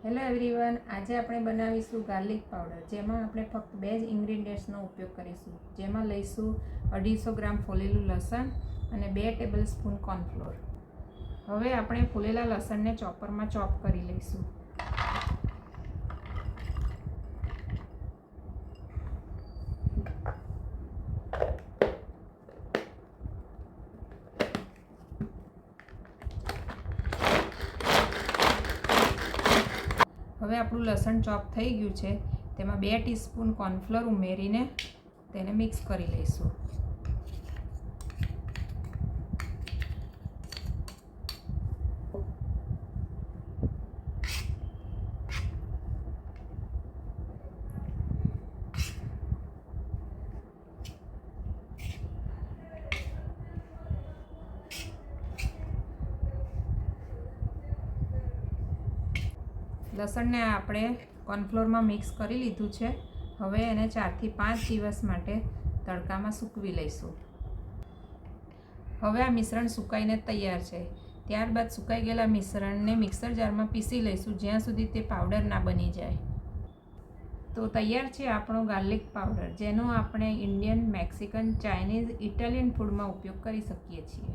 Hello everyone, આજે આપણે બનાવીશું ગાર્લિક પાવડર, જેમાં આપણે ફક્ત 2 જ ઇન્ગ્રીડિયન્ટ્સનો ઉપયોગ કરીશું. જેમાં લઈશું 250 ગ્રામ ફોલેલું લસણ અને 2 ટેબલસ્પૂન કોર્નફ્લોર. હવે આપણે ફોલેલા લસણને ચોપરમાં ચોપ કરી લઈશું. હવે આપણું લસણ ચોપ થઈ ગયું છે. તેમાં 2 ટીસ્પૂન કોર્નફ્લોર ઉમેરીને તેને મિક્સ કરી લઈશું. લસણને આપણે કોર્નફ્લોરમાં મિક્સ કરી લીધું છે. હવે એને 4 થી 5 દિવસ માટે તડકામાં સૂકવી લઈશું. હવે આ મિશ્રણ સુકાઈને તૈયાર છે. ત્યારબાદ સુકાઈ ગયેલા મિશ્રણને મિક્સર જારમાં પીસી લઈશું, જ્યાં સુધી તે પાવડર ના બની જાય. તો તૈયાર છે આપણો ગાર્લિક પાવડર, જેનો આપણે ઇન્ડિયન, મેક્સિકન, ચાઇનીઝ, ઇટાલિયન ફૂડમાં ઉપયોગ કરી શકીએ છીએ.